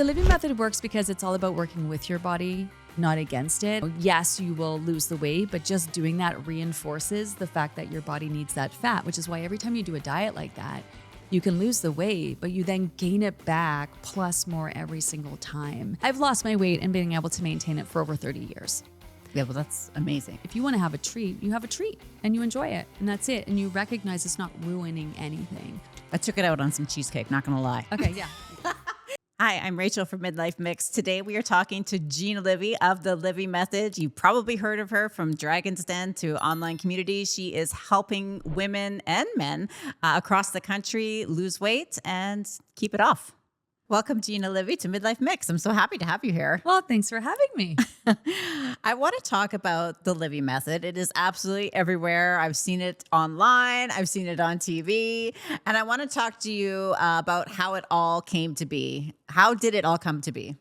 The Livy method works because it's all about working with your body, not against it. Yes, you will lose the weight, but just doing that reinforces the fact that your body needs that fat, which is why every time you do a diet like that, you can lose the weight, but you then gain it back plus more every single time. I've lost my weight and been able to maintain it for over 30 years. Yeah, well, that's amazing. If you want to have a treat, you have a treat and you enjoy it and that's it. And you recognize it's not ruining anything. I took it out on some cheesecake, not going to lie. Okay, yeah. Hi, I'm Rachel from Midlife Mix. Today we are talking to Gina Livy of the Livy Method. You probably heard of her from Dragon's Den to online communities. She is helping women and men across the country lose weight and keep it off. Welcome, Gina Livy, to Midlife Mix. I'm so happy to have you here. Well, thanks for having me. I want to talk about the Livy Method. It is absolutely everywhere. I've seen it online. I've seen it on TV. And I want to talk to you about how it all came to be. How did it all come to be?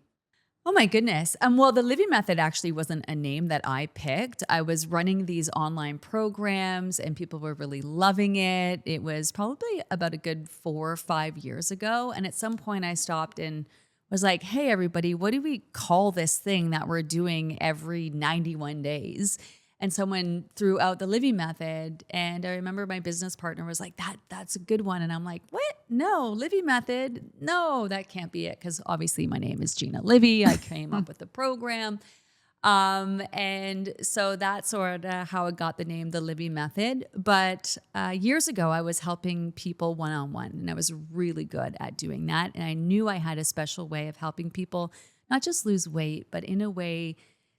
Oh my goodness. Well, the Livy Method actually wasn't a name that I picked. I was running these online programs and people were really loving it. It was probably about a good 4 or 5 years ago. And at some point I stopped and was like, hey, everybody, what do we call this thing that we're doing every 91 days? And someone threw out the Livy Method. And I remember my business partner was like, that's a good one. And I'm like, what? No, Livy Method. No, that can't be it. Because obviously my name is Gina Livy. I came up with the program. And so that's sort of how it got the name, the Livy Method. But years ago, I was helping people one-on-one. And I was really good at doing that. And I knew I had a special way of helping people not just lose weight, but in a way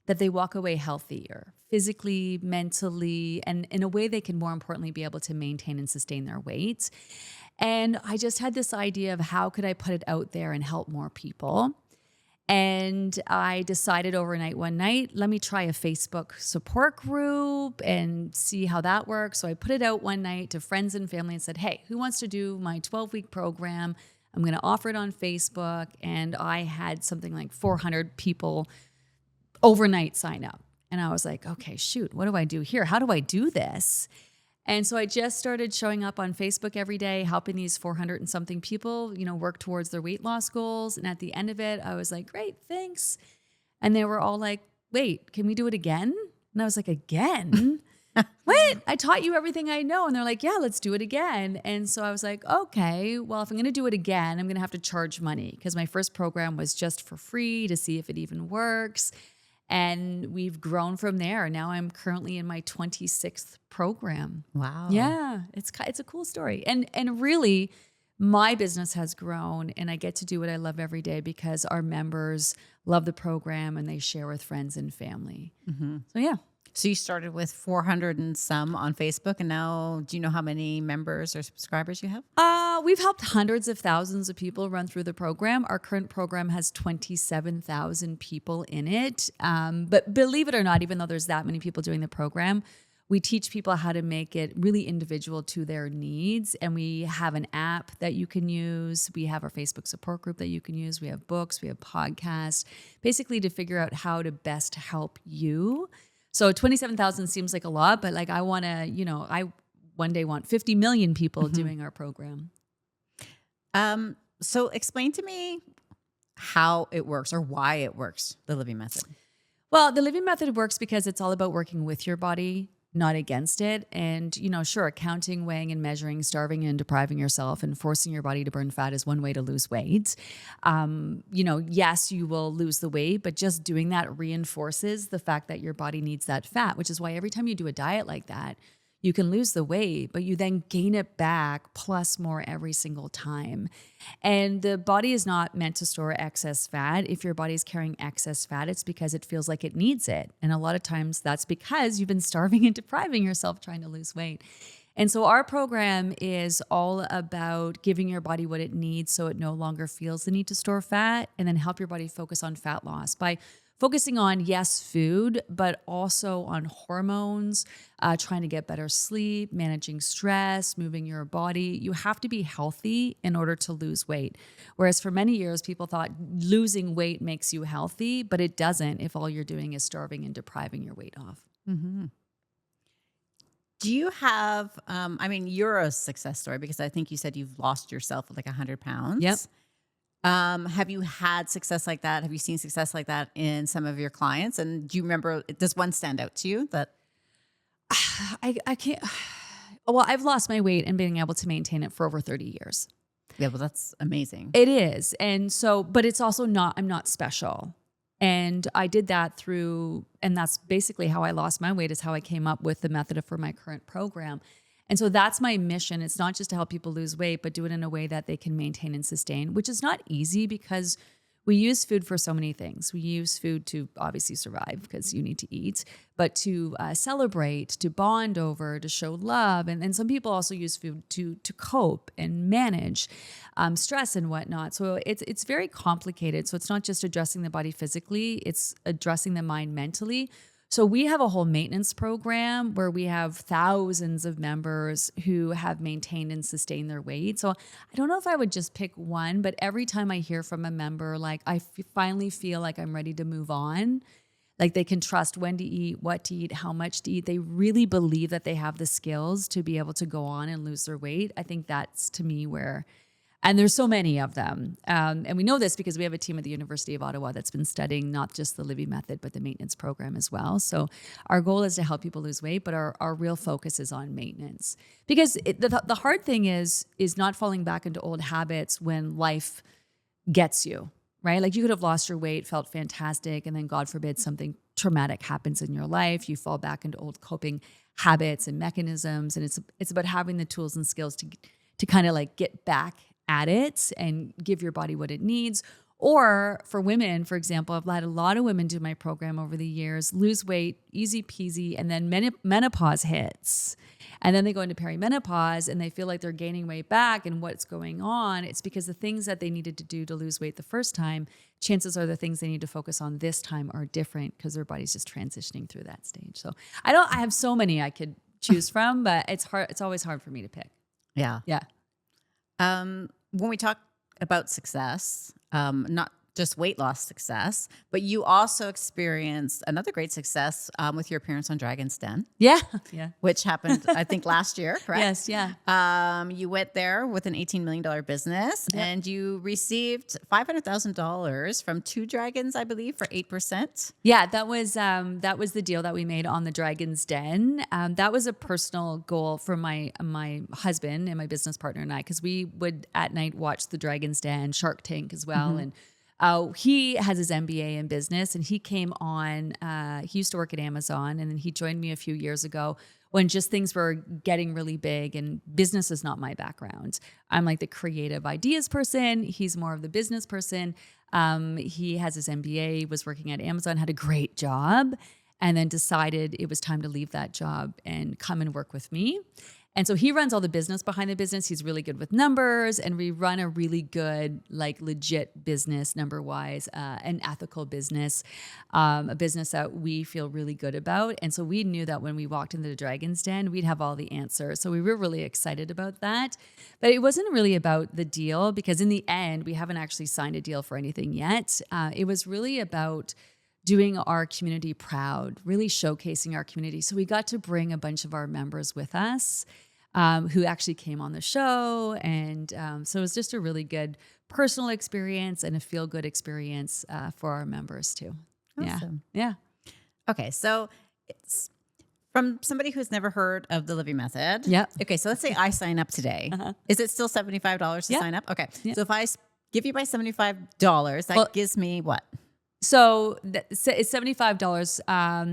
that they walk away healthier, physically, mentally, and in a way they can more importantly be able to maintain and sustain their weight. And I just had this idea of how could I put it out there and help more people. And I decided overnight one night, let me try a Facebook support group and see how that works. So I put it out one night to friends and family and said, hey, who wants to do my 12-week program? I'm going to offer it on Facebook. And I had something like 400 people overnight sign up. And I was like, okay, shoot, what do I do here? How do I do this? And so I just started showing up on Facebook every day, helping these 400 and something people, work towards their weight loss goals. And at the end of it, I was like, great, thanks. And they were all like, wait, can we do it again? And I was like, again? What? I taught you everything I know. And they're like, yeah, let's do it again. And so I was like, okay, well, if I'm going to do it again, I'm going to have to charge money because my first program was just for free to see if it even works. And we've grown from there. Now I'm currently in my 26th program. Wow. Yeah, it's a cool story. And really, my business has grown and I get to do what I love every day because our members love the program and they share with friends and family. Mm-hmm. So yeah. So you started with 400 and some on Facebook, and now do you know how many members or subscribers you have? We've helped hundreds of thousands of people run through the program. Our current program has 27,000 people in it. But believe it or not, even though there's that many people doing the program, we teach people how to make it really individual to their needs. And we have an app that you can use. We have our Facebook support group that you can use. We have books, we have podcasts, basically to figure out how to best help you. So 27,000 seems like a lot, but like I want to, I one day want 50 million people doing our program. So explain to me how it works or why it works, the Livy Method. Well, the Livy Method works because it's all about working with your body, not against it. And, sure, counting, weighing and measuring, starving and depriving yourself and forcing your body to burn fat is one way to lose weight. Yes, you will lose the weight, but just doing that reinforces the fact that your body needs that fat, which is why every time you do a diet like that, you can lose the weight, but you then gain it back plus more every single time. And the body is not meant to store excess fat. If your body is carrying excess fat, it's because it feels like it needs it. And a lot of times that's because you've been starving and depriving yourself trying to lose weight. And so our program is all about giving your body what it needs so it no longer feels the need to store fat, and then help your body focus on fat loss by focusing on, yes, food, but also on hormones, trying to get better sleep, managing stress, moving your body. You have to be healthy in order to lose weight. Whereas for many years, people thought losing weight makes you healthy, but it doesn't if all you're doing is starving and depriving your weight off. Mm-hmm. Do you have, you're a success story because I think you said you've lost yourself like 100 pounds. Yep. Have you had success like that? Have you seen success like that in some of your clients? And do you remember, does one stand out to you that? I can't. Well, I've lost my weight and been able to maintain it for over 30 years. Yeah, well, that's amazing. It is. And so, but it's also not, I'm not special. And I did that through, and that's basically how I lost my weight, is how I came up with the method for my current program. And so that's my mission. It's not just to help people lose weight, but do it in a way that they can maintain and sustain, which is not easy because we use food for so many things. We use food to obviously survive because you need to eat, but to celebrate, to bond over, to show love. And some people also use food to cope and manage stress and whatnot. So it's very complicated. So it's not just addressing the body physically, it's addressing the mind mentally. So we have a whole maintenance program where we have thousands of members who have maintained and sustained their weight. So I don't know if I would just pick one, but every time I hear from a member, like finally feel like I'm ready to move on, like they can trust when to eat, what to eat, how much to eat. They really believe that they have the skills to be able to go on and lose their weight. I think that's, to me, where... And there's so many of them. And we know this because we have a team at the University of Ottawa that's been studying not just the Livy method, but the maintenance program as well. So our goal is to help people lose weight, but our real focus is on maintenance. Because the hard thing is not falling back into old habits when life gets you, right? Like you could have lost your weight, felt fantastic, and then God forbid something traumatic happens in your life. You fall back into old coping habits and mechanisms. And it's about having the tools and skills to kind of like get back at it and give your body what it needs. Or for women, for example, I've had a lot of women do my program over the years, lose weight, easy peasy, and then menopause hits. And then they go into perimenopause and they feel like they're gaining weight back, and what's going on? It's because the things that they needed to do to lose weight the first time, chances are the things they need to focus on this time are different because their body's just transitioning through that stage. So I have so many I could choose from, but it's hard. It's always hard for me to pick. Yeah. Yeah. When we talk about success, not just weight loss success, but you also experienced another great success with your appearance on Dragon's Den. Yeah. Which happened, I think, last year, correct? Yes, yeah. You went there with an $18 million business, and you received $500,000 from two dragons, I believe, for 8%. Yeah, that was the deal that we made on the Dragon's Den. That was a personal goal for my husband and my business partner and I, because we would at night watch the Dragon's Den, Shark Tank as well, and he has his MBA in business, and he came on, he used to work at Amazon, and then he joined me a few years ago when just things were getting really big, and business is not my background. I'm like the creative ideas person. He's more of the business person. He has his MBA, was working at Amazon, had a great job, and then decided it was time to leave that job and come and work with me. And so he runs all the business behind the business. He's really good with numbers, and we run a really good, like legit business number-wise, an ethical business, a business that we feel really good about. And so we knew that when we walked into the Dragon's Den, we'd have all the answers. So we were really excited about that. But it wasn't really about the deal, because in the end, we haven't actually signed a deal for anything yet. It was really about doing our community proud, really showcasing our community. So we got to bring a bunch of our members with us who actually came on the show. And so it was just a really good personal experience and a feel-good experience for our members too. Awesome. Yeah. Okay, so it's from somebody who's never heard of the Livy method. Yeah. Okay, so let's say I sign up today. Is it still $75 to sign up? Okay, so if I give you my $75, that gives me what? So it's $75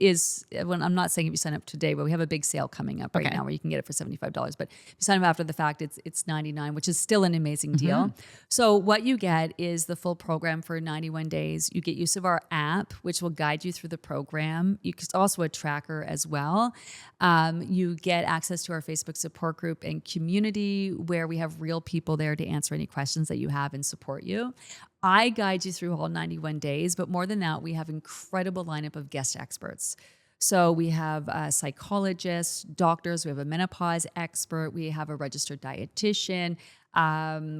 is when I'm not saying if you sign up today, but we have a big sale coming up right now where you can get it for $75. But if you sign up after the fact, it's $99, which is still an amazing deal. So what you get is the full program for 91 days. You get use of our app, which will guide you through the program. It's also a tracker as well. You get access to our Facebook support group and community where we have real people there to answer any questions that you have and support you. I guide you through all 91 days, but more than that, we have incredible lineup of guest experts. So we have psychologists, doctors, we have a menopause expert, we have a registered dietitian,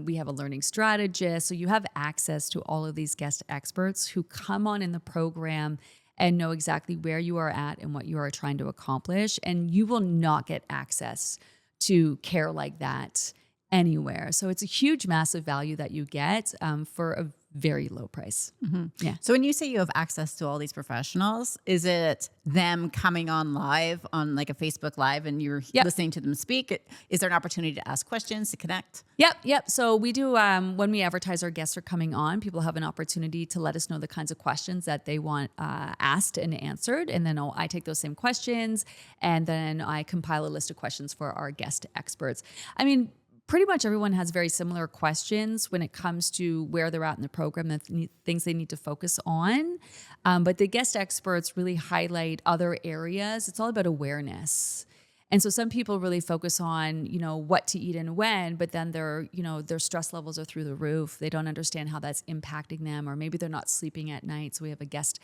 we have a learning strategist. So you have access to all of these guest experts who come on in the program and know exactly where you are at and what you are trying to accomplish. And you will not get access to care like that anywhere. So it's a huge, massive value that you get for a very low price. Yeah. So when you say you have access to all these professionals, is it them coming on live on like a Facebook Live and you're Yep. listening to them speak? Is there an opportunity to ask questions, to connect? Yep. So we do, when we advertise our guests are coming on, people have an opportunity to let us know the kinds of questions that they want asked and answered. And then I take those same questions and then I compile a list of questions for our guest experts. I mean, pretty much everyone has very similar questions when it comes to where they're at in the program, the things they need to focus on. But the guest experts really highlight other areas. It's all about awareness. And so some people really focus on, what to eat and when, but then their stress levels are through the roof. They don't understand how that's impacting them, or maybe they're not sleeping at night. So we have a guest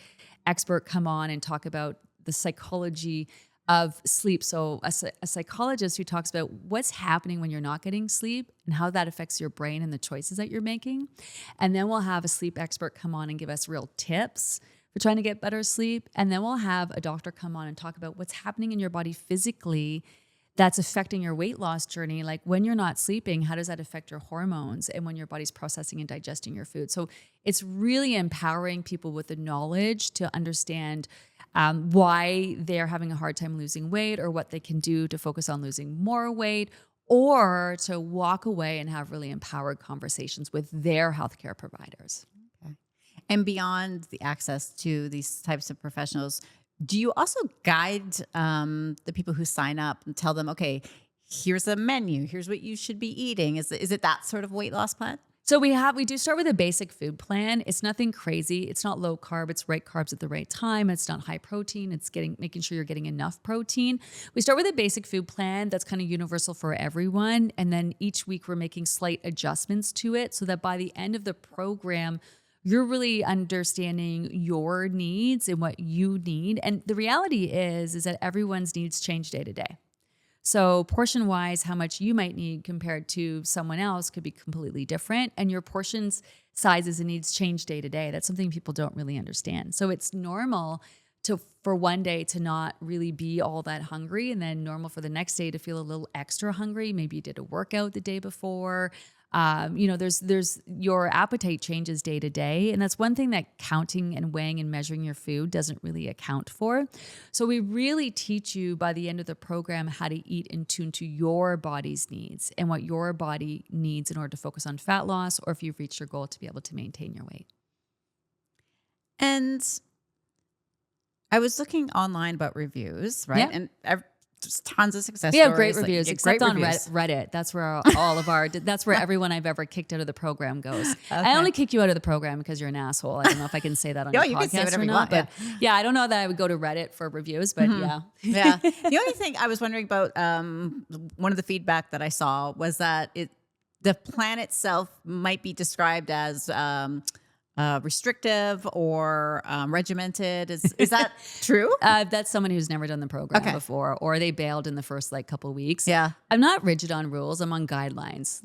expert come on and talk about the psychology of sleep. So a psychologist who talks about what's happening when you're not getting sleep and how that affects your brain and the choices that you're making. And then we'll have a sleep expert come on and give us real tips for trying to get better sleep. And then we'll have a doctor come on and talk about what's happening in your body physically that's affecting your weight loss journey. Like when you're not sleeping, how does that affect your hormones and when your body's processing and digesting your food? So it's really empowering people with the knowledge to understand why they're having a hard time losing weight, or what they can do to focus on losing more weight, or to walk away and have really empowered conversations with their healthcare providers. Okay. And beyond the access to these types of professionals, do you also guide the people who sign up and tell them, okay, here's a menu, here's what you should be eating? Is it that sort of weight loss plan? So we do start with a basic food plan. It's nothing crazy. It's not low carb. It's right carbs at the right time. It's not high protein. It's making sure you're getting enough protein. We start with a basic food plan that's kind of universal for everyone. And then each week we're making slight adjustments to it so that by the end of the program, you're really understanding your needs and what you need. And the reality is that everyone's needs change day to day. So portion-wise, how much you might need compared to someone else could be completely different. And your portions, sizes, and needs change day to day. That's something people don't really understand. So it's normal for one day to not really be all that hungry, and then normal for the next day to feel a little extra hungry. Maybe you did a workout the day before. There's your appetite changes day to day. And that's one thing that counting and weighing and measuring your food doesn't really account for. So we really teach you by the end of the program how to eat in tune to your body's needs and what your body needs in order to focus on fat loss, or if you've reached your goal to be able to maintain your weight. And I was looking online about reviews, right? Yeah. And just tons of success We have stories. great reviews, except on Reddit. That's where that's where everyone I've ever kicked out of the program goes. Okay. I only kick you out of the program because you're an asshole. I don't know if I can say that on your you can say podcast whatever or you not. want, But yeah, I don't know that I would go to Reddit for reviews, but yeah. Yeah. The only thing I was wondering about, one of the feedback that I saw was that the plan itself might be described as restrictive or regimented. Is that true? That's someone who's never done the program before, or they bailed in the first couple weeks. Yeah. I'm not rigid on rules. I'm on guidelines.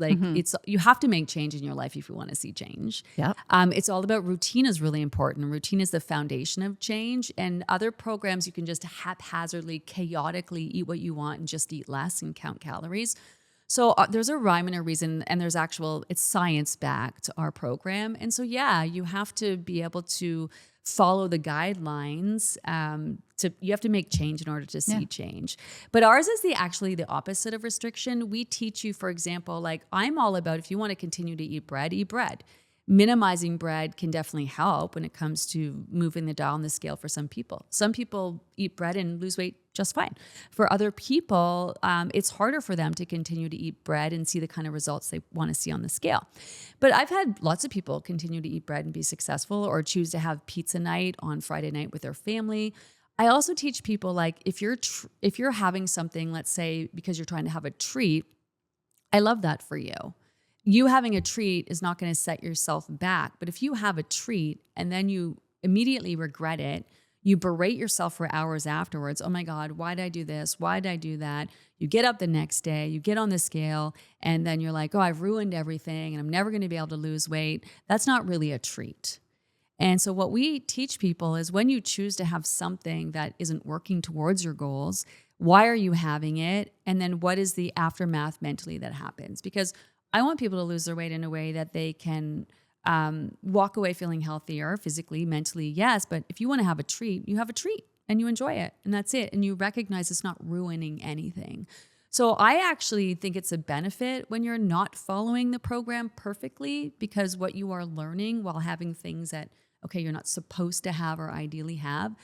You have to make change in your life if you want to see change. Yep. It's all about routine is really important. Routine is the foundation of change. And other programs, you can just haphazardly, chaotically eat what you want and just eat less and count calories. So there's a rhyme and a reason, and it's science-backed, our program. And so, yeah, you have to be able to follow the guidelines. You have to make change in order to see change. But ours is actually the opposite of restriction. We teach you, for example, I'm all about, if you want to continue to eat bread, eat bread. Minimizing bread can definitely help when it comes to moving the dial on the scale for some people. Some people eat bread and lose weight just fine. For other people, it's harder for them to continue to eat bread and see the kind of results they want to see on the scale. But I've had lots of people continue to eat bread and be successful, or choose to have pizza night on Friday night with their family. I also teach people, if you're having something, let's say because you're trying to have a treat, I love that for you. You having a treat is not going to set yourself back. But if you have a treat and then you immediately regret it, you berate yourself for hours afterwards. Oh my God, why did I do this? Why did I do that? You get up the next day, you get on the scale, and then you're like, oh, I've ruined everything and I'm never going to be able to lose weight. That's not really a treat. And so what we teach people is when you choose to have something that isn't working towards your goals, why are you having it? And then what is the aftermath mentally that happens? Because I want people to lose their weight in a way that they can walk away feeling healthier physically, mentally, yes. But if you want to have a treat, you have a treat and you enjoy it and that's it. And you recognize it's not ruining anything. So I actually think it's a benefit when you're not following the program perfectly, because what you are learning while having things that, okay, you're not supposed to have or ideally have,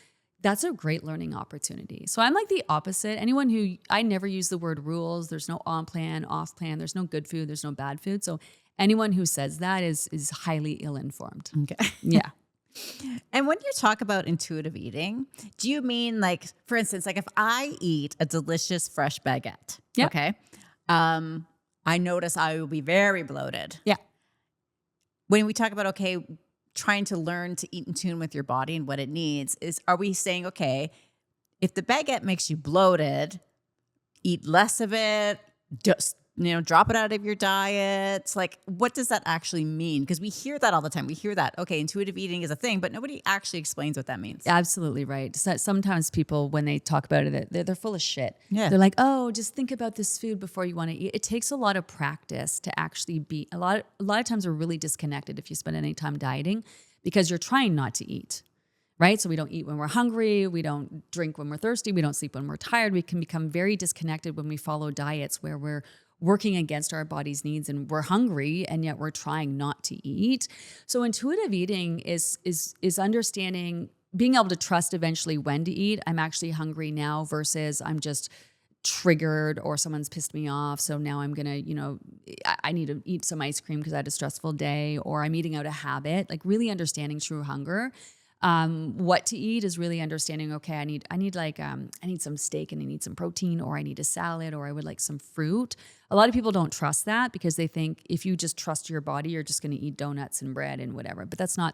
that's a great learning opportunity. So I'm like the opposite. Anyone who, I never use the word rules. There's no on plan, off plan. There's no good food. There's no bad food. So anyone who says that is highly ill-informed. Okay. Yeah. And when you talk about intuitive eating, do you mean like, for instance, like if I eat a delicious fresh baguette, Yep. okay, I notice I will be very bloated. Yeah. When we talk about, okay, trying to learn to eat in tune with your body and what it needs, are we saying, okay, if the baguette makes you bloated, eat less of it, just, drop it out of your diet? Like, what does that actually mean? Because we hear that all the time. We hear that, okay, intuitive eating is a thing, but nobody actually explains what that means. Absolutely right. So sometimes people, when they talk about it, they're full of shit. Yeah. They're like, oh, just think about this food before you want to eat. It takes a lot of practice to actually be, a lot of times we're really disconnected if you spend any time dieting because you're trying not to eat, right? So we don't eat when we're hungry. We don't drink when we're thirsty. We don't sleep when we're tired. We can become very disconnected when we follow diets where we're working against our body's needs and we're hungry and yet we're trying not to eat. So intuitive eating is understanding, being able to trust eventually when to eat. I'm actually hungry now versus I'm just triggered or someone's pissed me off. So now I'm going to, I need to eat some ice cream because I had a stressful day, or I'm eating out of habit, like really understanding true hunger. What to eat is really understanding, okay, I need some steak and I need some protein, or I need a salad, or I would like some fruit. A lot of people don't trust that because they think if you just trust your body, you're just going to eat donuts and bread and whatever. But that's not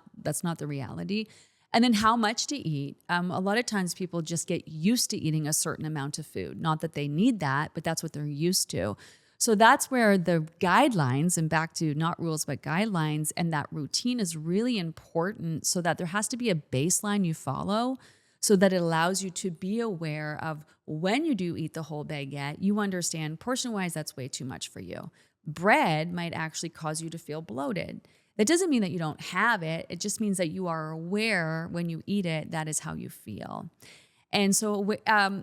the reality. And then how much to eat. A lot of times people just get used to eating a certain amount of food. Not that they need that, but that's what they're used to. So that's where the guidelines, and back to not rules, but guidelines, and that routine is really important, so that there has to be a baseline you follow so that it allows you to be aware of when you do eat the whole baguette, you understand portion-wise that's way too much for you. Bread might actually cause you to feel bloated. That doesn't mean that you don't have it. It just means that you are aware when you eat it, that is how you feel. And so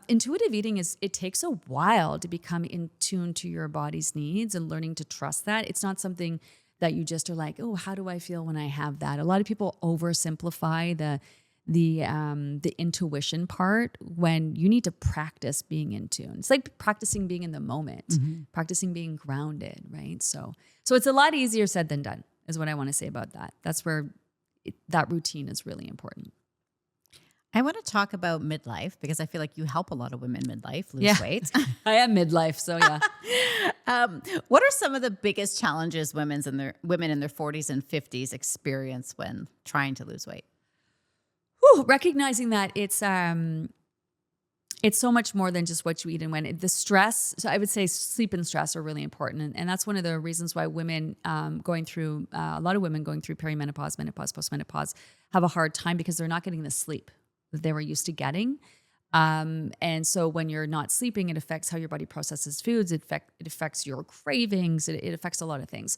intuitive eating it takes a while to become in tune to your body's needs and learning to trust that. It's not something that you just are like, oh, how do I feel when I have that? A lot of people oversimplify the intuition part when you need to practice being in tune. It's like practicing being in the moment, practicing being grounded, right? So it's a lot easier said than done is what I want to say about that. That's where that routine is really important. I want to talk about midlife because I feel like you help a lot of women midlife lose weight. I am midlife, so yeah. What are some of the biggest challenges women in their 40s and 50s experience when trying to lose weight? Recognizing that it's so much more than just what you eat and when. The stress, so I would say sleep and stress are really important. And that's one of the reasons why women a lot of women going through perimenopause, menopause, postmenopause have a hard time because they're not getting the sleep that they were used to getting. And so when you're not sleeping, it affects how your body processes foods. It affects your cravings. It affects a lot of things.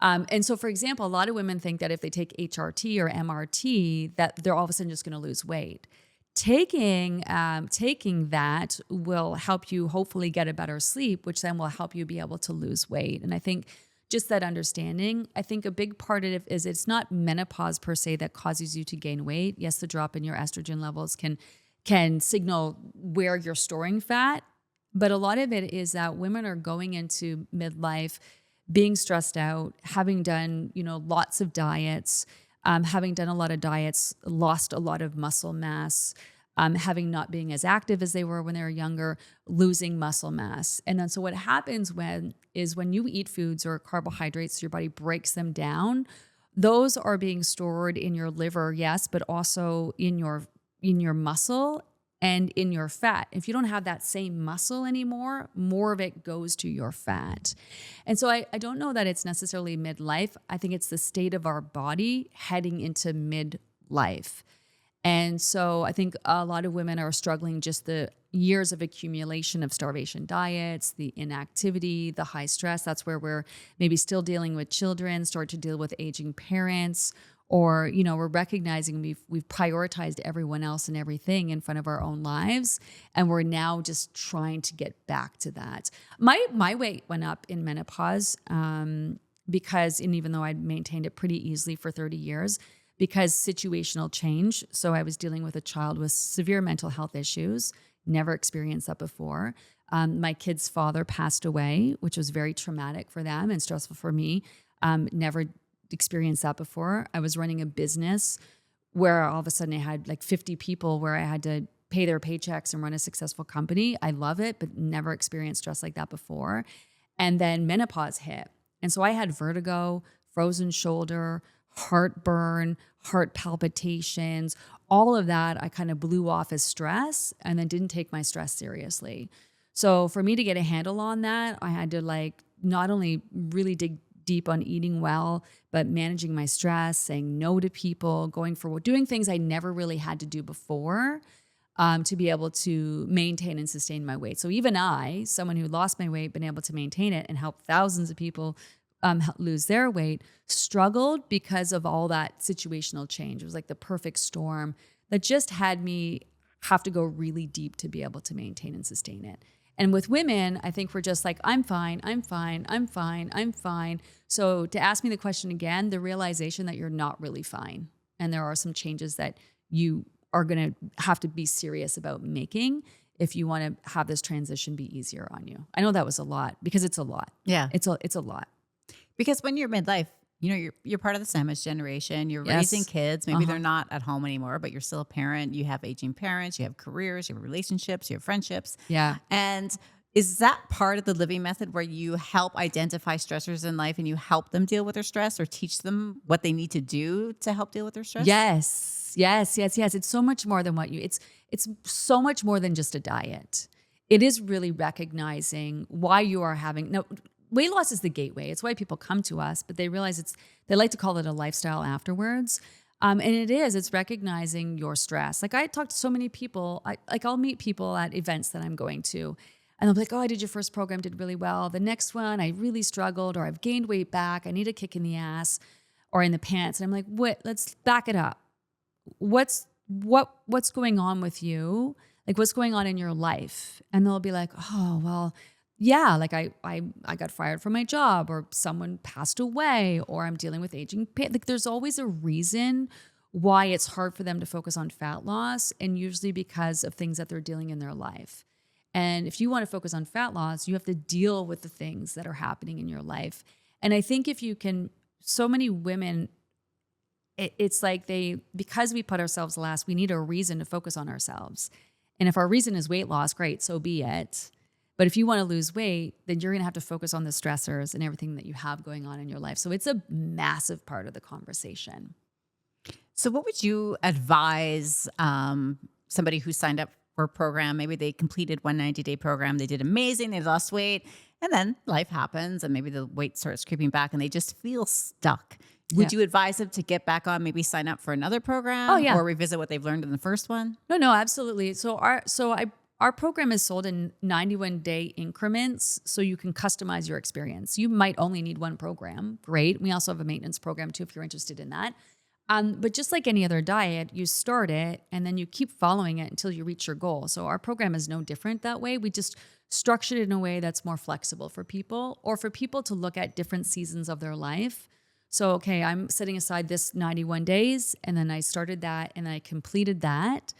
And so, for example, a lot of women think that if they take HRT or MRT, that they're all of a sudden just going to lose weight. Taking that will help you hopefully get a better sleep, which then will help you be able to lose weight. And I think just that understanding, I think a big part of it is it's not menopause per se that causes you to gain weight. Yes, the drop in your estrogen levels can signal where you're storing fat, but a lot of it is that women are going into midlife being stressed out, having done, lots of diets, having done a lot of diets, lost a lot of muscle mass, having not being as active as they were when they were younger, losing muscle mass. And then so what happens when you eat foods or carbohydrates, your body breaks them down. Those are being stored in your liver, yes, but also in your muscle and in your fat. If you don't have that same muscle anymore, more of it goes to your fat. And so I don't know that it's necessarily midlife. I think it's the state of our body heading into midlife. And so I think a lot of women are struggling just the years of accumulation of starvation diets, the inactivity, the high stress. That's where we're maybe still dealing with children, start to deal with aging parents, or, we're recognizing we've prioritized everyone else and everything in front of our own lives. And we're now just trying to get back to that. My weight went up in menopause because, and even though I'd maintained it pretty easily for 30 years, because situational change. So I was dealing with a child with severe mental health issues, never experienced that before. My kid's father passed away, which was very traumatic for them and stressful for me. Never experienced that before. I was running a business where all of a sudden I had like 50 people where I had to pay their paychecks and run a successful company. I love it, but never experienced stress like that before. And then menopause hit. And so I had vertigo, frozen shoulder, heartburn, heart palpitations, all of that I kind of blew off as stress and then didn't take my stress seriously. So for me to get a handle on that, I had to like not only really dig deep on eating well, but managing my stress, saying no to people, doing things I never really had to do before to be able to maintain and sustain my weight. So even I, someone who lost my weight, been able to maintain it and help thousands of people lose their weight, struggled because of all that situational change. It was like the perfect storm that just had me have to go really deep to be able to maintain and sustain it. And with women, I think we're just like, I'm fine, I'm fine, I'm fine, I'm fine. So to ask me the question again, the realization that you're not really fine. And there are some changes that you are going to have to be serious about making if you want to have this transition be easier on you. I know that was a lot because it's a lot. Yeah. It's a lot. Because when you're midlife, you're part of the sandwich generation. You're Yes. raising kids. Maybe they're not at home anymore, but you're still a parent. You have aging parents. You have careers. You have relationships. You have friendships. Yeah. And is that part of the living method where you help identify stressors in life and you help them deal with their stress or teach them what they need to do to help deal with their stress? Yes. It's so much more than it's so much more than just a diet. It is really recognizing why you are having, no, weight loss is the gateway. It's why people come to us, but they realize they like to call it a lifestyle afterwards. And it's recognizing your stress. Like I talk to so many people, I'll meet people at events that I'm going to, and they'll be like, oh, I did your first program, did really well. The next one, I really struggled, or I've gained weight back. I need a kick in the ass or in the pants. And I'm like, what? Let's back it up. What's going on with you? Like what's going on in your life? And they'll be like, oh, well, yeah, like I got fired from my job, or someone passed away, or I'm dealing with aging. Like there's always a reason why it's hard for them to focus on fat loss, and usually because of things that they're dealing in their life. And if you want to focus on fat loss, you have to deal with the things that are happening in your life. And I think if you can, so many women, it's like because we put ourselves last, we need a reason to focus on ourselves. And if our reason is weight loss, great, so be it. But if you want to lose weight, then you're going to have to focus on the stressors and everything that you have going on in your life. So it's a massive part of the conversation. So what would you advise somebody who signed up for a program? Maybe they completed one 90-day program. They did amazing. They lost weight. And then life happens and maybe the weight starts creeping back and they just feel stuck. Would you advise them to get back on, maybe sign up for another program? Oh, yeah. Or revisit what they've learned in the first one? No, absolutely. So our program is sold in 91-day increments, so you can customize your experience. You might only need one program. Great. We also have a maintenance program too if you're interested in that. But just like any other diet, you start it and then you keep following it until you reach your goal. So our program is no different that way. We just structured it in a way that's more flexible for people, or for people to look at different seasons of their life. So, okay, I'm setting aside this 91 days, and then I started that and I completed that.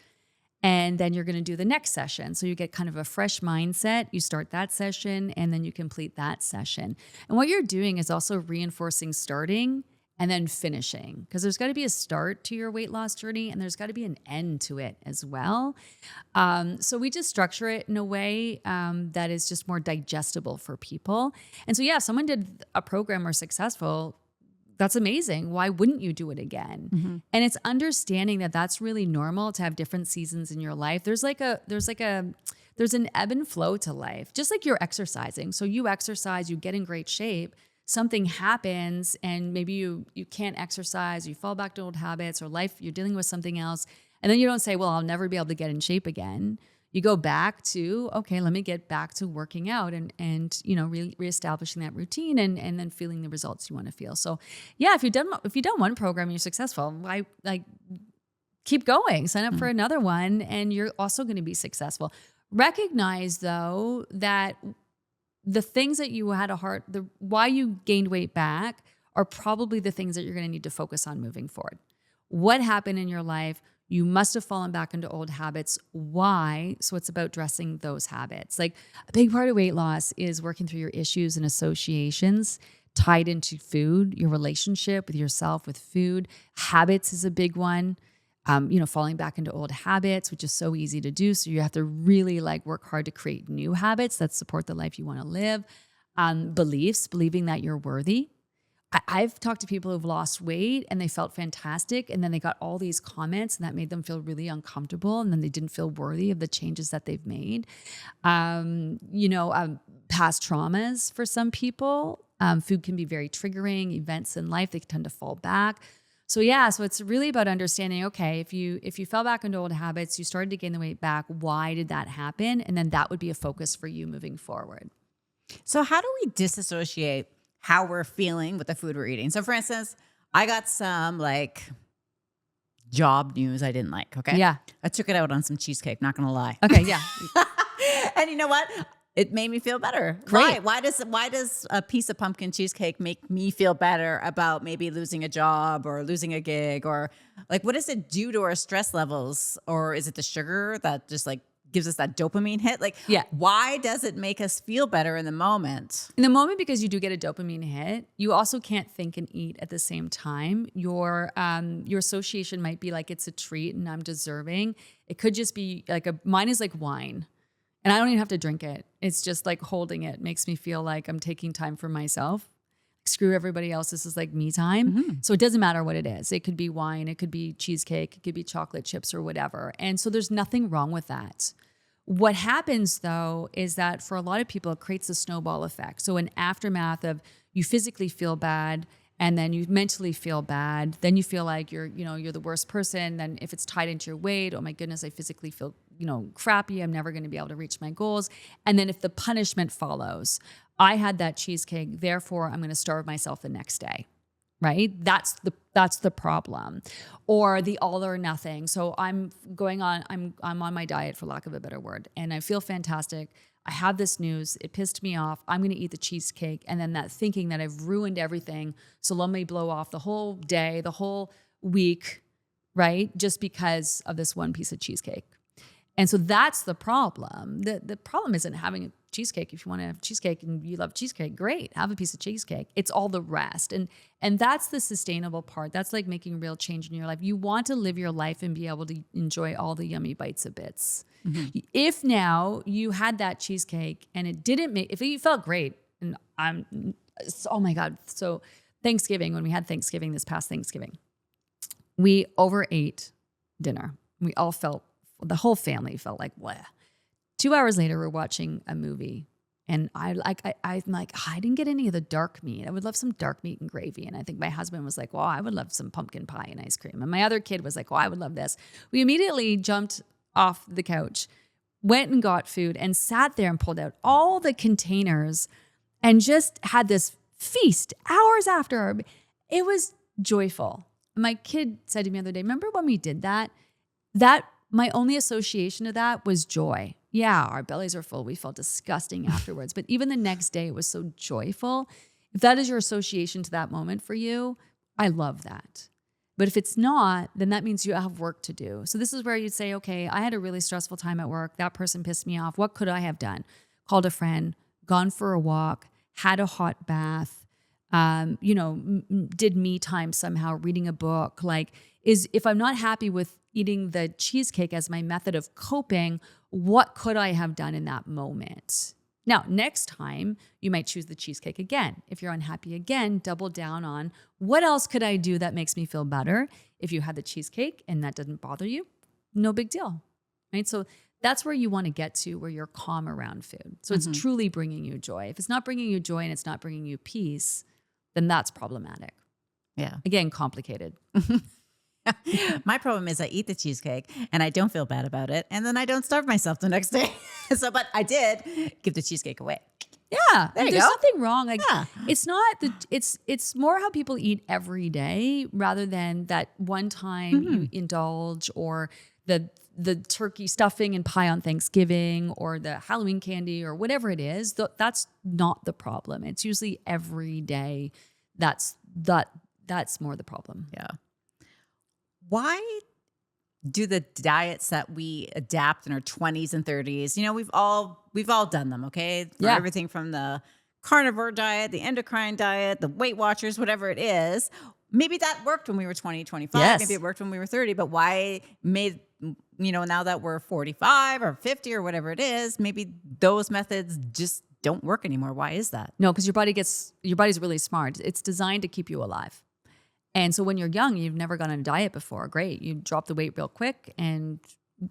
And then you're going to do the next session. So you get kind of a fresh mindset. You start that session and then you complete that session. And what you're doing is also reinforcing starting and then finishing, because there's got to be a start to your weight loss journey and there's got to be an end to it as well. So we just structure it in a way that is just more digestible for people. And so, yeah, if someone did a program or successful, that's amazing. Why wouldn't you do it again? Mm-hmm. And it's understanding that that's really normal to have different seasons in your life. There's an ebb and flow to life, just like you're exercising. So you exercise, you get in great shape, something happens and maybe you can't exercise, you fall back to old habits, or life, you're dealing with something else. And then you don't say, well, I'll never be able to get in shape again. You go back to, okay, let me get back to working out and reestablishing that routine and then feeling the results you want to feel. So yeah, if you've done one program and you're successful, why keep going, sign up for another one, and you're also going to be successful. Recognize though that the things that you had why you gained weight back are probably the things that you're going to need to focus on moving forward. What happened in your life? You must have fallen back into old habits. Why? So it's about addressing those habits. Like a big part of weight loss is working through your issues and associations tied into food, your relationship with yourself, with food. Habits is a big one. Falling back into old habits, which is so easy to do. So you have to really work hard to create new habits that support the life you want to live. Beliefs, believing that you're worthy. I've talked to people who've lost weight and they felt fantastic. And then they got all these comments and that made them feel really uncomfortable. And then they didn't feel worthy of the changes that they've made. Past traumas for some people. Food can be very triggering. Events in life, they tend to fall back. So it's really about understanding, okay, if you fell back into old habits, you started to gain the weight back, why did that happen? And then that would be a focus for you moving forward. So how do we disassociate how we're feeling with the food we're eating? So for instance, I got some job news I didn't like, okay? Yeah. I took it out on some cheesecake, not gonna lie. Okay, yeah. And you know what? It made me feel better. Great. Why does a piece of pumpkin cheesecake make me feel better about maybe losing a job or losing a gig, or what does it do to our stress levels? Or is it the sugar that just gives us that dopamine hit? Why does it make us feel better in the moment? In the moment, because you do get a dopamine hit, you also can't think and eat at the same time. Your association might be it's a treat and I'm deserving. It could just be mine is like wine. And I don't even have to drink it. It's just holding it makes me feel like I'm taking time for myself. Screw everybody else. This is me time. Mm-hmm. So it doesn't matter what it is. It could be wine. It could be cheesecake. It could be chocolate chips or whatever. And so there's nothing wrong with that. What happens though is that for a lot of people, it creates a snowball effect. So an aftermath of you physically feel bad and then you mentally feel bad. Then you feel like you're the worst person. Then if it's tied into your weight, oh my goodness, I physically feel crappy. I'm never going to be able to reach my goals. And then if the punishment follows, I had that cheesecake, therefore I'm going to starve myself the next day, right? That's the problem. Or the all or nothing. So I'm on my diet, for lack of a better word, and I feel fantastic. I have this news. It pissed me off. I'm going to eat the cheesecake. And then that thinking that I've ruined everything. So let me blow off the whole day, the whole week, right? Just because of this one piece of cheesecake. And so that's the problem. The problem isn't having a cheesecake. If you want to have cheesecake and you love cheesecake, great, have a piece of cheesecake. It's all the rest. And that's the sustainable part. That's making real change in your life. You want to live your life and be able to enjoy all the yummy bites of bits. Mm-hmm. If now you had that cheesecake and it didn't if you felt great, and oh my God. So Thanksgiving, when we had Thanksgiving, this past Thanksgiving, we overate dinner. We all the whole family felt bleh. 2 hours later, we're watching a movie, and I'm like, I didn't get any of the dark meat. I would love some dark meat and gravy. And I think my husband was like, well, I would love some pumpkin pie and ice cream. And my other kid was like, well, I would love this. We immediately jumped off the couch, went and got food, and sat there and pulled out all the containers and just had this feast hours after. It was joyful. My kid said to me the other day, remember when we did that? My only association of that was joy. Yeah, our bellies are full. We felt disgusting afterwards. But even the next day, it was so joyful. If that is your association to that moment for you, I love that. But if it's not, then that means you have work to do. So this is where you'd say, okay, I had a really stressful time at work. That person pissed me off. What could I have done? Called a friend, gone for a walk, had a hot bath, did me time somehow, reading a book. If I'm not happy with eating the cheesecake as my method of coping, what could I have done in that moment? Now, next time, you might choose the cheesecake again. If you're unhappy again, double down on what else could I do that makes me feel better? If you had the cheesecake and that doesn't bother you, no big deal, right? So that's where you want to get to, where you're calm around food. So it's truly bringing you joy. If it's not bringing you joy and it's not bringing you peace, then that's problematic. Yeah. Again, complicated. My problem is I eat the cheesecake and I don't feel bad about it. And then I don't starve myself the next day. But I did give the cheesecake away. Yeah, There you there's go. nothing wrong. Like Yeah. it's not the it's more how people eat every day rather than that one time you indulge, or the turkey stuffing and pie on Thanksgiving, or the Halloween candy, or whatever it is. That's not the problem. It's usually every day. That's more the problem. Yeah. Why do the diets that we adapt in our 20s and 30s, we've all done them, okay? For Yeah. everything from the carnivore diet, the endocrine diet, the Weight Watchers, whatever it is. Maybe that worked when we were 20, 25. Yes. Maybe it worked when we were 30, but why now that we're 45 or 50 or whatever it is, maybe those methods just don't work anymore. Why is that? No, because your body's really smart. It's designed to keep you alive. And so when you're young, you've never gone on a diet before. Great. You drop the weight real quick and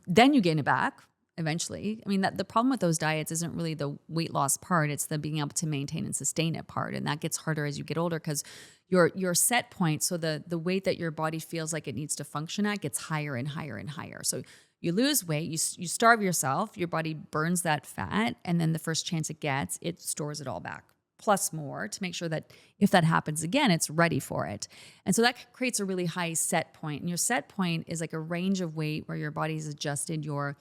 then you gain it back eventually. I mean, the problem with those diets isn't really the weight loss part. It's the being able to maintain and sustain it part. And that gets harder as you get older because your set point, so the weight that your body feels like it needs to function at, gets higher and higher and higher. So you lose weight, you starve yourself, your body burns that fat, and then the first chance it gets, it stores it all back, plus more, to make sure that if that happens again, it's ready for it. And so that creates a really high set point. And your set point is like a range of weight where your body's adjusted your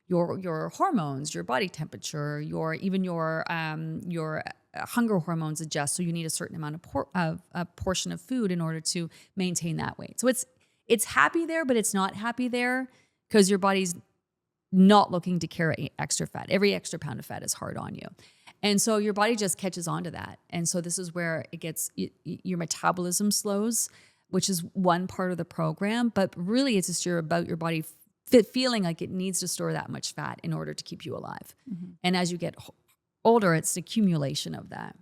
hormones, your body temperature, your hunger hormones adjust. So you need a certain amount of a portion of food in order to maintain that weight. So it's happy there, but it's not happy there because your body's not looking to carry extra fat. Every extra pound of fat is hard on you. And so your body just catches on to that. And so this is where it gets, your metabolism slows, which is one part of the program. But really it's just about your body feeling like it needs to store that much fat in order to keep you alive. Mm-hmm. And as you get older, it's the accumulation of that.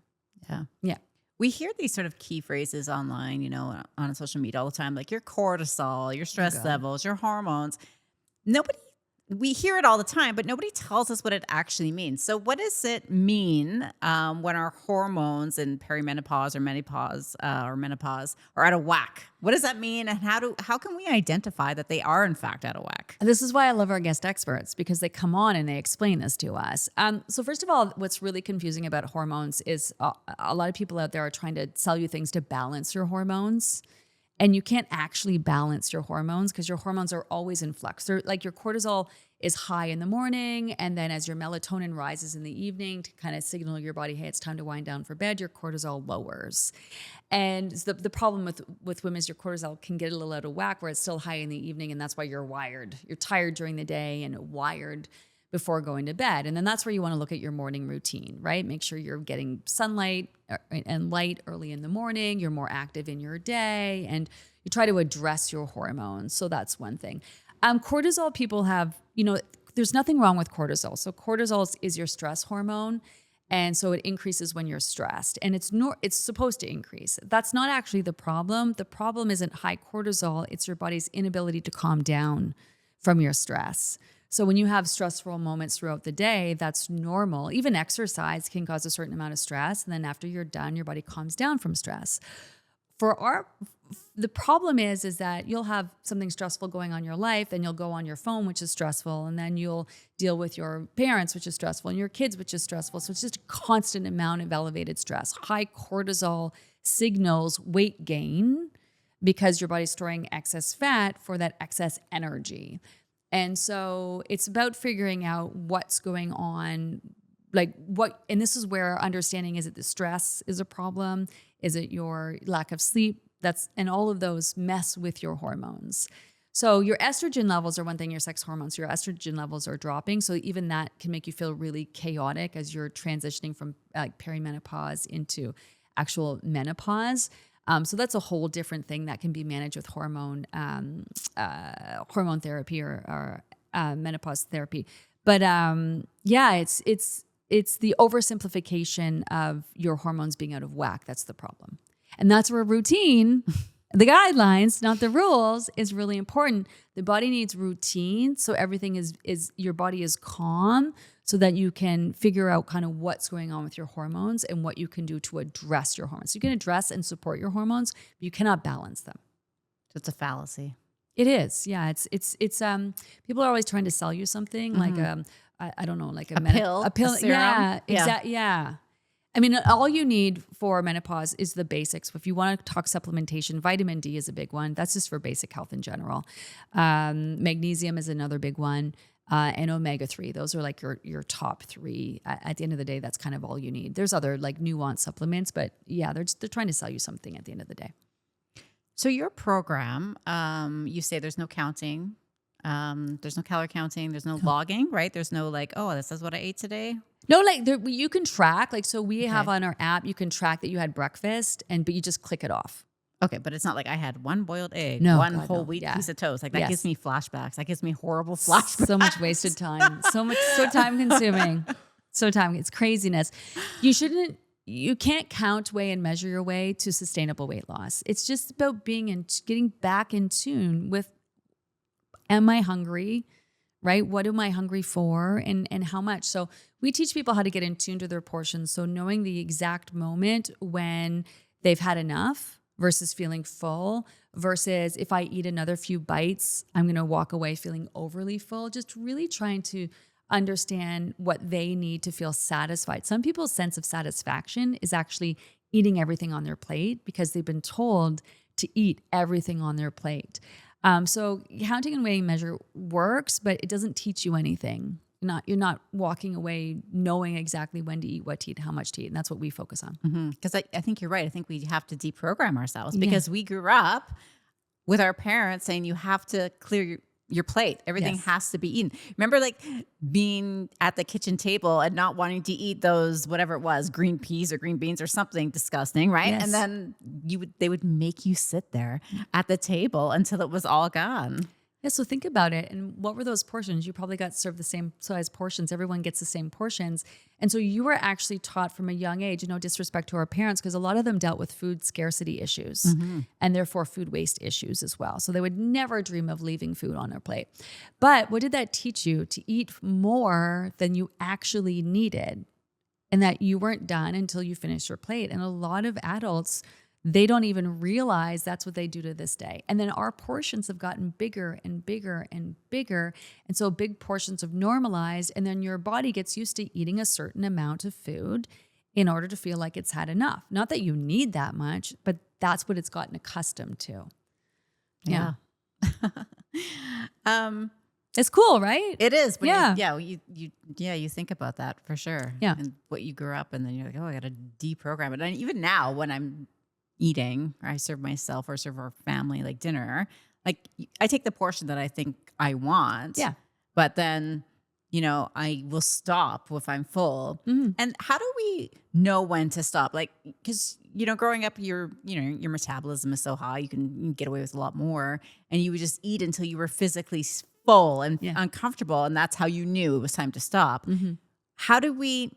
Yeah. Yeah. We hear these sort of key phrases online, on social media all the time, like your cortisol, your stress levels, your hormones. We hear it all the time, but nobody tells us what it actually means. So what does it mean when our hormones in perimenopause or menopause are out of whack? What does that mean? And how can we identify that they are in fact out of whack? This is why I love our guest experts, because they come on and they explain this to us. So first of all, what's really confusing about hormones is a lot of people out there are trying to sell you things to balance your hormones. And you can't actually balance your hormones because your hormones are always in flux. They're like your cortisol is high in the morning, and then as your melatonin rises in the evening to kind of signal your body, hey, it's time to wind down for bed, your cortisol lowers. And the problem with women is your cortisol can get a little out of whack where it's still high in the evening, and that's why you're wired. You're tired during the day and wired before going to bed. And then that's where you want to look at your morning routine, right? Make sure you're getting sunlight and light early in the morning. You're more active in your day, and you try to address your hormones. So that's one thing. Cortisol, people have, there's nothing wrong with cortisol. So cortisol is your stress hormone. And so it increases when you're stressed, and it's supposed to increase. That's not actually the problem. The problem isn't high cortisol. It's your body's inability to calm down from your stress. So when you have stressful moments throughout the day, that's normal. Even exercise can cause a certain amount of stress. And then after you're done, your body calms down from stress. The problem is that you'll have something stressful going on in your life, then you'll go on your phone, which is stressful, and then you'll deal with your parents, which is stressful, and your kids, which is stressful. So it's just a constant amount of elevated stress. High cortisol signals weight gain because your body's storing excess fat for that excess energy. And so it's about figuring out what's going on, and this is where understanding, is it the stress is a problem? Is it your lack of sleep? And all of those mess with your hormones. So your estrogen levels are one thing, your sex hormones, your estrogen levels are dropping. So even that can make you feel really chaotic as you're transitioning from perimenopause into actual menopause. So that's a whole different thing that can be managed with hormone therapy or menopause therapy. But it's the oversimplification of your hormones being out of whack. That's the problem. And that's where routine, the guidelines, not the rules, is really important. The body needs routine, so everything is your body is calm, so that you can figure out kind of what's going on with your hormones and what you can do to address your hormones. So you can address and support your hormones, but you cannot balance them. So it's a fallacy. It is. Yeah. It's people are always trying to sell you something like, I don't know, like A pill, a pill. a serum. Yeah. Yeah. Exactly. Yeah. I mean, all you need for menopause is the basics. If you want to talk supplementation, vitamin D is a big one. That's just for basic health in general. Magnesium is another big one. And omega-3. Those are like your top three. At the end of the day, that's kind of all you need. There's other like nuanced supplements, but yeah, they're trying to sell you something at the end of the day. So your program, you say there's no counting. There's no calorie counting. There's no logging, right? There's no like, oh, this is what I ate today. No, like you can track. Like, so we have Okay. on our app, you can track that you had breakfast, but you just click it off. Okay, but it's not like I had one boiled egg, No, one God, whole no. wheat Yeah. piece of toast. Like that Yes. gives me flashbacks. That gives me horrible flashbacks. So much wasted time. So time consuming. It's craziness. You can't count, weigh, and measure your way to sustainable weight loss. It's just about getting back in tune with, am I hungry? Right? What am I hungry for? And how much? So we teach people how to get in tune to their portions. So knowing the exact moment when they've had enough versus feeling full, versus if I eat another few bites, I'm going to walk away feeling overly full. Just really trying to understand what they need to feel satisfied. Some people's sense of satisfaction is actually eating everything on their plate because they've been told to eat everything on their plate. So counting and weighing measure works, but it doesn't teach you anything. You're not walking away knowing exactly when to eat, what to eat, how much to eat. And that's what we focus on. Because I think you're right. I think we have to deprogram ourselves because we grew up with our parents saying you have to clear your plate. Everything Yes. has to be eaten. Remember like being at the kitchen table and not wanting to eat those, whatever it was, green peas or green beans or something disgusting, right? Yes. And then they would make you sit there at the table until it was all gone. Yeah, so think about it. And what were those portions? You probably got served the same size portions. Everyone gets the same portions. And so you were actually taught from a young age, no disrespect to our parents, because a lot of them dealt with food scarcity issues and therefore food waste issues as well. So they would never dream of leaving food on their plate. But what did that teach you? To eat more than you actually needed, and that you weren't done until you finished your plate. And a lot of adults, they don't even realize that's what they do to this day. And then our portions have gotten bigger and bigger and bigger. And so big portions have normalized. And then your body gets used to eating a certain amount of food in order to feel like it's had enough. Not that you need that much, but that's what it's gotten accustomed to. Yeah. It's cool, right? It is. When Yeah. you think about that for sure. Yeah. And what you grew up and then you're like, oh, I got to deprogram it. And even now when I'm eating or I serve myself or serve our family like dinner, like I take the portion that I think I want. Yeah. But then, I will stop if I'm full. And how do we know when to stop? Like, because, growing up, your metabolism is so high, you can get away with a lot more. And you would just eat until you were physically full and uncomfortable. And that's how you knew it was time to stop. How do we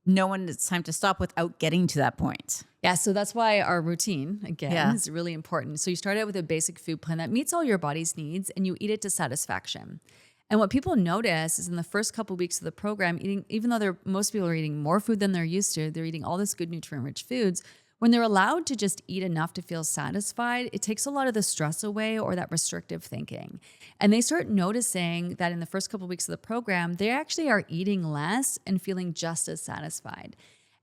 know when it's time to stop without getting to that point? Yeah, so that's why our routine, again, Yeah. is really important. So you start out with a basic food plan that meets all your body's needs and you eat it to satisfaction. And what people notice is in the first couple of weeks of the program, even though most people are eating more food than they're used to, they're eating all this good nutrient-rich foods. When they're allowed to just eat enough to feel satisfied, it takes a lot of the stress away or that restrictive thinking. And they start noticing that in the first couple of weeks of the program, they actually are eating less and feeling just as satisfied.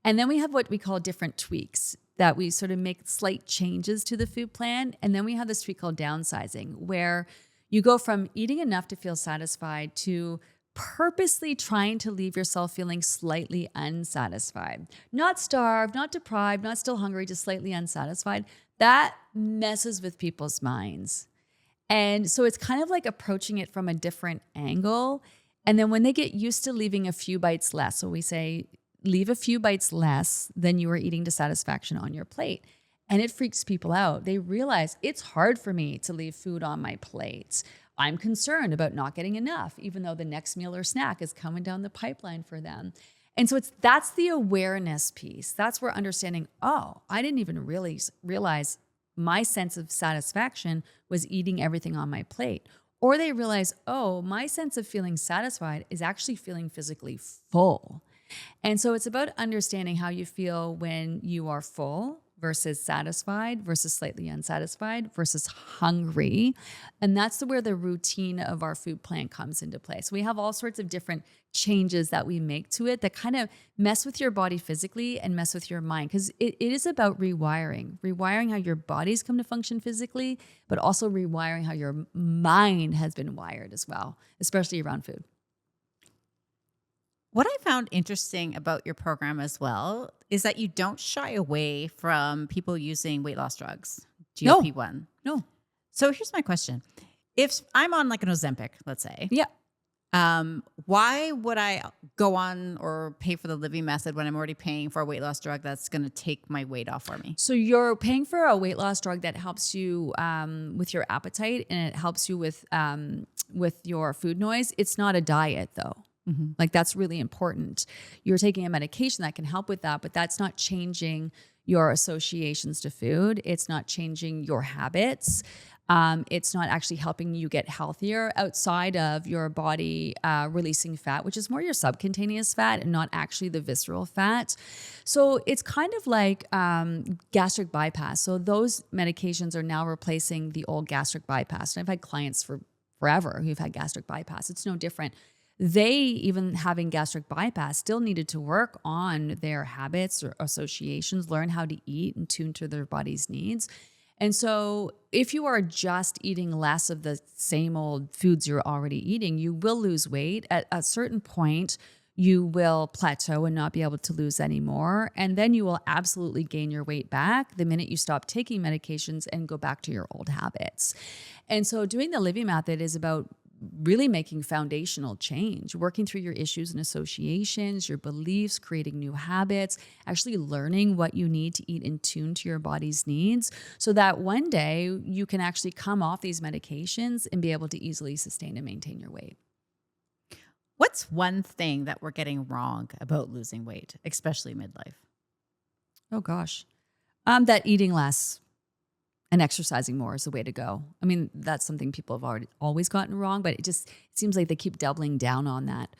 And then we have what we call different tweaks that we sort of make slight changes to the food plan. And then we have this tweak called downsizing, where you go from eating enough to feel satisfied to purposely trying to leave yourself feeling slightly unsatisfied. Not starved, not deprived, not still hungry, just slightly unsatisfied. That messes with people's minds. And so it's kind of like approaching it from a different angle. And then when they get used to leaving a few bites less, so we say, leave a few bites less than you are eating to satisfaction on your plate. And it freaks people out. They realize it's hard for me to leave food on my plate. I'm concerned about not getting enough, even though the next meal or snack is coming down the pipeline for them. And so that's the awareness piece. That's where understanding, oh, I didn't even really realize my sense of satisfaction was eating everything on my plate. Or they realize, oh, my sense of feeling satisfied is actually feeling physically full. And so it's about understanding how you feel when you are full versus satisfied versus slightly unsatisfied versus hungry. And that's where the routine of our food plan comes into play. So we have all sorts of different changes that we make to it that kind of mess with your body physically and mess with your mind, because it is about rewiring how your bodies come to function physically, but also rewiring how your mind has been wired as well, especially around food. What I found interesting about your program as well is that you don't shy away from people using weight loss drugs, GLP-1. No. So here's my question. If I'm on like an Ozempic, let's say, Yeah. why would I go on or pay for the Livy method when I'm already paying for a weight loss drug that's going to take my weight off for me? So you're paying for a weight loss drug that helps you with your appetite, and it helps you with your food noise. It's not a diet though. Mm-hmm. Like that's really important. You're taking a medication that can help with that, but that's not changing your associations to food. It's not changing your habits. It's not actually helping you get healthier outside of your body releasing fat, which is more your subcutaneous fat and not actually the visceral fat. So it's kind of like gastric bypass. So those medications are now replacing the old gastric bypass. And I've had clients for forever who've had gastric bypass. It's no different. They, even having gastric bypass, still needed to work on their habits or associations, learn how to eat and tune to their body's needs. And so if you are just eating less of the same old foods you're already eating, you will lose weight. At a certain point, you will plateau and not be able to lose anymore. And then you will absolutely gain your weight back the minute you stop taking medications and go back to your old habits. And so doing the Livy method is about really making foundational change, working through your issues and associations, your beliefs, creating new habits, actually learning what you need to eat in tune to your body's needs so that one day you can actually come off these medications and be able to easily sustain and maintain your weight. What's one thing that we're getting wrong about losing weight, especially midlife? Oh gosh. That eating less and exercising more is the way to go. I mean, that's something people have always gotten wrong, but it seems like they keep doubling down on that.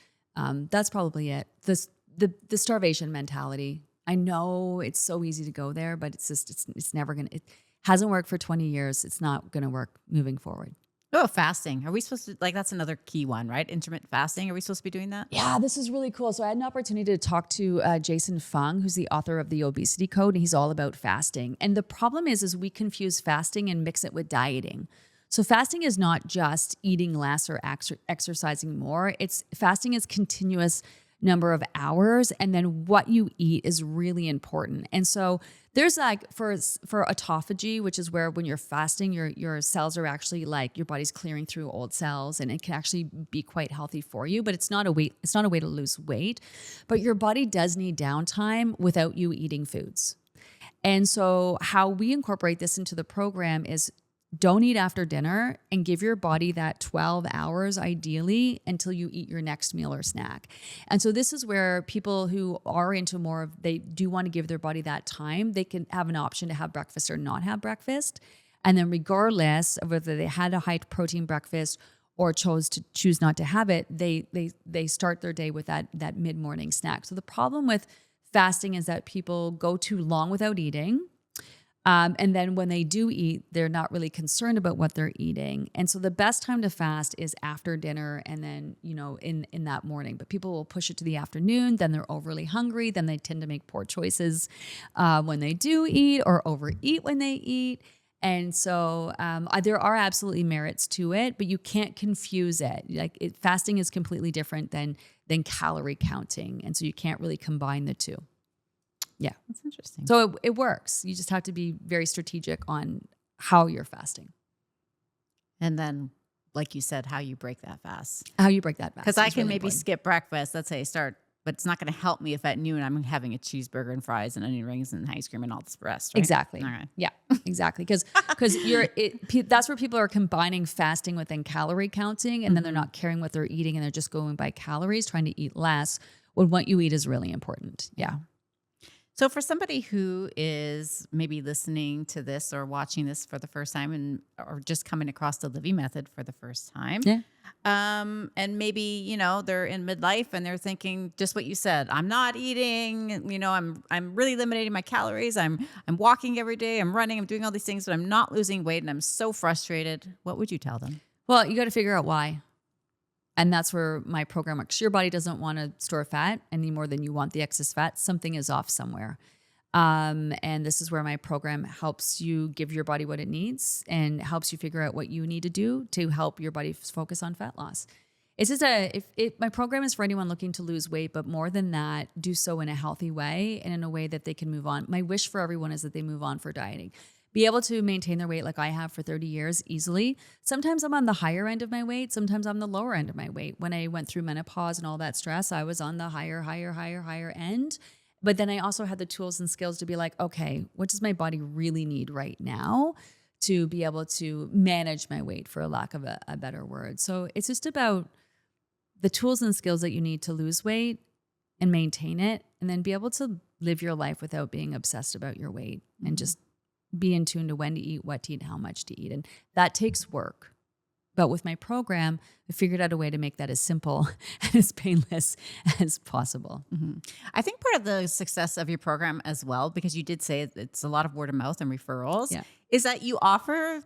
That's probably it. The starvation mentality. I know it's so easy to go there, but it's never gonna. It hasn't worked for 20 years. It's not gonna work moving forward. Oh, fasting. Are we supposed to, that's another key one, right? Intermittent fasting. Are we supposed to be doing that? Yeah, this is really cool. So I had an opportunity to talk to Jason Fung, who's the author of the Obesity Code, and he's all about fasting. And the problem is we confuse fasting and mix it with dieting. So fasting is not just eating less or exercising more. Fasting is continuous number of hours, and then what you eat is really important. And so there's for autophagy, which is where when you're fasting, your cells are actually your body's clearing through old cells, and it can actually be quite healthy for you, but it's not a way to lose weight. But your body does need downtime without you eating foods. And so how we incorporate this into the program is don't eat after dinner and give your body that 12 hours ideally until you eat your next meal or snack. And so this is where people who are into they do want to give their body that time. They can have an option to have breakfast or not have breakfast. And then regardless of whether they had a high protein breakfast or choose not to have it, they start their day with that mid-morning snack. So the problem with fasting is that people go too long without eating. And then when they do eat, they're not really concerned about what they're eating. And so the best time to fast is after dinner and then, in that morning. But people will push it to the afternoon, then they're overly hungry, then they tend to make poor choices when they do eat or overeat when they eat. And so there are absolutely merits to it, but you can't confuse it. Fasting is completely different than calorie counting. And so you can't really combine the two. Yeah. That's interesting. So it works. You just have to be very strategic on how you're fasting. And then, like you said, how you break that fast. Because I can maybe skip breakfast. Let's say start, but it's not going to help me if at noon I'm having a cheeseburger and fries and onion rings and ice cream and all this rest. Right? Exactly. All right. Yeah, exactly. Because that's where people are combining fasting with calorie counting, and then they're not caring what they're eating and they're just going by calories, trying to eat less when what you eat is really important. Yeah. So for somebody who is maybe listening to this or watching this for the first time and or just coming across the Livy method for the first time, Yeah. and maybe, they're in midlife and they're thinking just what you said, I'm not eating, I'm really eliminating my calories. I'm walking every day, I'm running, I'm doing all these things, but I'm not losing weight and I'm so frustrated. What would you tell them? Well, you got to figure out why. And that's where my program works. Your body doesn't want to store fat any more than you want the excess fat. Something is off somewhere. And this is where my program helps you give your body what it needs and helps you figure out what you need to do to help your body focus on fat loss. It's just my program is for anyone looking to lose weight, but more than that, do so in a healthy way and in a way that they can move on. My wish for everyone is that they move on for dieting. Be able to maintain their weight like I have for 30 years easily. Sometimes I'm on the higher end of my weight. Sometimes I'm the lower end of my weight. When I went through menopause and all that stress, I was on the higher end. But then I also had the tools and skills to be like, okay, what does my body really need right now to be able to manage my weight, for a lack of a better word. So it's just about the tools and skills that you need to lose weight and maintain it, and then be able to live your life without being obsessed about your weight and just be in tune to when to eat, what to eat, how much to eat. And that takes work. But with my program, I figured out a way to make that as simple and as painless as possible. Mm-hmm. I think part of the success of your program as well, because you did say it's a lot of word of mouth and referrals, is that you offer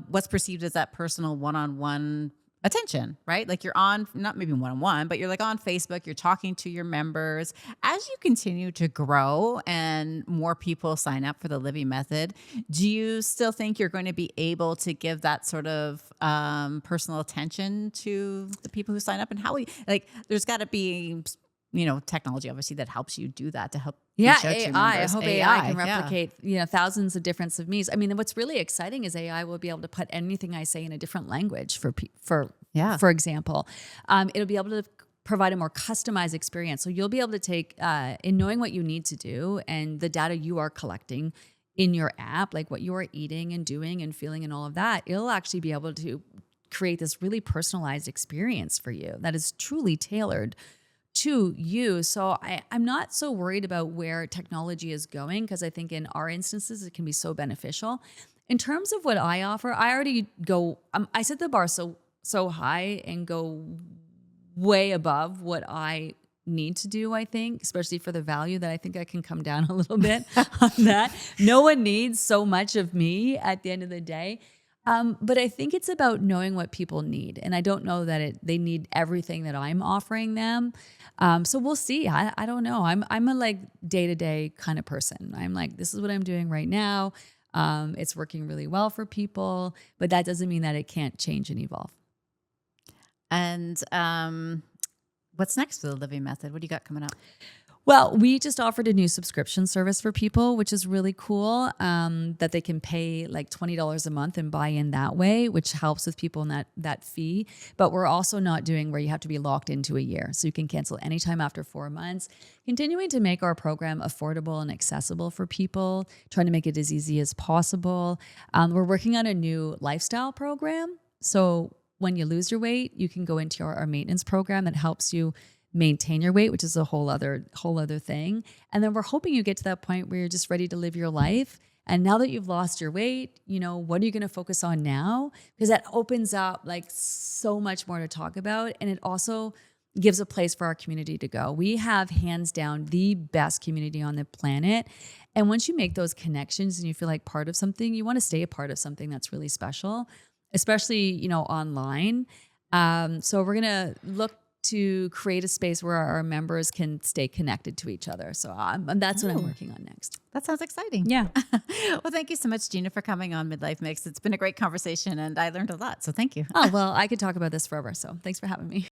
what's perceived as that personal one-on-one attention, right? Like you're on, not maybe one-on-one, but you're like on Facebook, you're talking to your members. As you continue to grow and more people sign up for the Livy method, do you still think you're going to be able to give that sort of personal attention to the people who sign up? And how there's got to be, technology obviously that helps you do that to help. Yeah, reach out to your AI. I members. hope AI can replicate, thousands of different of me's. I mean, what's really exciting is AI will be able to put anything I say in a different language for example. It'll be able to provide a more customized experience. So you'll be able to take, in knowing what you need to do and the data you are collecting in your app, like what you are eating and doing and feeling and all of that, it'll actually be able to create this really personalized experience for you that is truly tailored to you. So I'm not so worried about where technology is going, because I think in our instances, it can be so beneficial. In terms of what I offer, I already go, I set the bar so high and go way above what I need to do, I think, especially for the value, that I think I can come down a little bit on that. No one needs so much of me at the end of the day. But I think it's about knowing what people need. And I don't know that they need everything that I'm offering them. So we'll see. I don't know. I'm a like day-to-day kind of person. I'm like, this is what I'm doing right now. It's working really well for people, but that doesn't mean that it can't change and evolve. And what's next for the Livy method? What do you got coming up? Well, we just offered a new subscription service for people, which is really cool, that they can pay like $20 a month and buy in that way, which helps with people in that fee. But we're also not doing where you have to be locked into a year. So you can cancel anytime after 4 months, continuing to make our program affordable and accessible for people, trying to make it as easy as possible. We're working on a new lifestyle program. So when you lose your weight, you can go into our maintenance program that helps you maintain your weight, which is a whole other thing. And then we're hoping you get to that point where you're just ready to live your life. And now that you've lost your weight, what are you going to focus on now? Because that opens up like so much more to talk about. And it also gives a place for our community to go. We have hands down the best community on the planet. And once you make those connections and you feel like part of something, you want to stay a part of something that's really special, especially, online. So we're going to look to create a space where our members can stay connected to each other. So that's what I'm working on next. That sounds exciting. Yeah. Well, thank you so much, Gina, for coming on Midlife Mix. It's been a great conversation and I learned a lot. So thank you. Oh, well, I could talk about this forever. So thanks for having me.